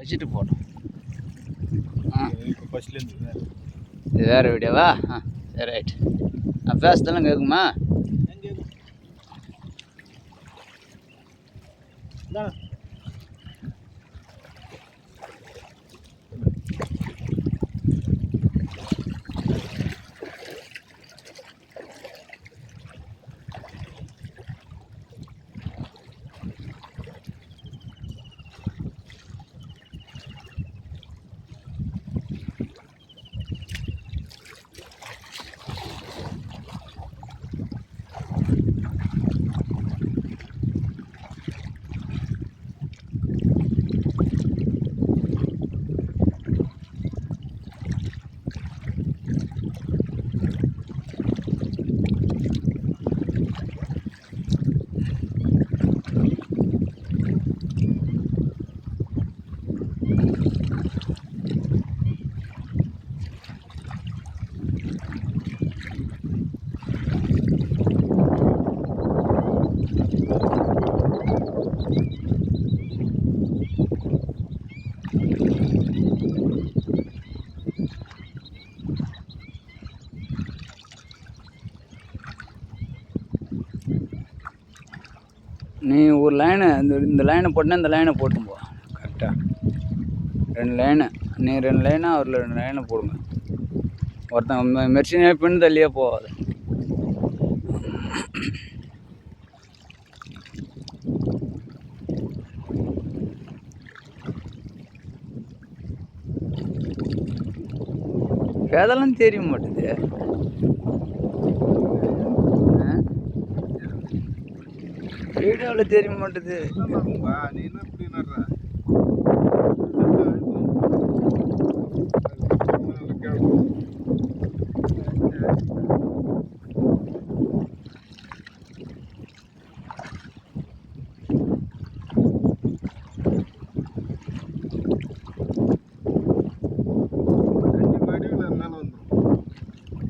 வச்சுட்டு போட்டோம். இது வேறு வீடியோவா? சரி ரைட். நான் பேசுறதெல்லாம் கேட்குமா? நீ ஒரு லைனை இந்த லைனை போட்டுனா இந்த லைனை போட்டும் போ கரெக்டாக. 2 லைனு நீ 2 லைனா அவரில் 2 லைனை போடுங்க. ஒருத்தன் மெர்சினே பின் தள்ளியே போகாது. அதெல்லாம் தெரிய மாட்டேது. வீடியோவில் தெரிய மாட்டேது.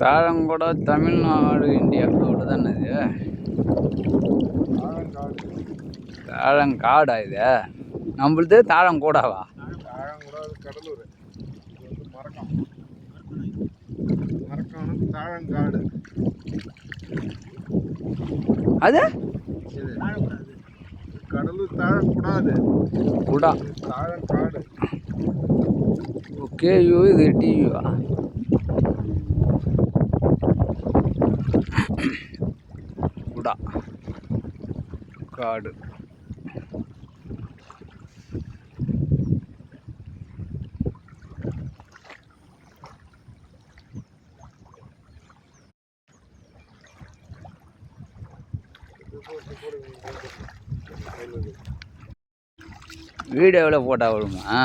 தாழங்கூட தமிழ்நாடு இந்தியா அவ்வளோதானே இது? தாழங்காடா இது? நம்மளுது தாழங்கூடாவா? கடலூர் தாழங்காடு. அது கடலூர் தாழக்கூடாது, குடா தாழங்காடு. ஓகே. இது டிவிவா? குடா காடு. வீடியோவில் போட்டா விடுமா?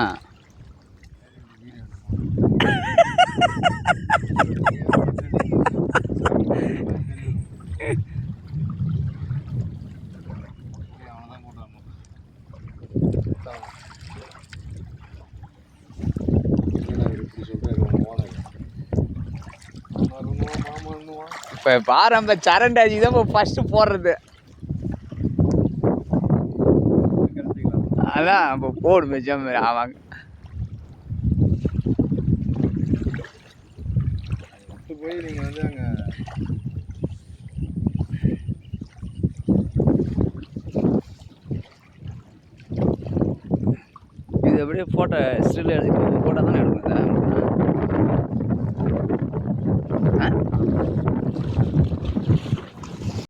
இப்போ பாரம்ப சரண்டாஜி தான் இப்போ ஃபஸ்ட்டு போடுறது. அதான் இப்போ போடு மிச்சம் ஆமாங்க. போய் நீங்கள் வந்து அங்கே இது அப்படியே ஃபோட்டோ ஸ்டில் எடுத்து ஃபோட்டோ தானே எடுக்குது.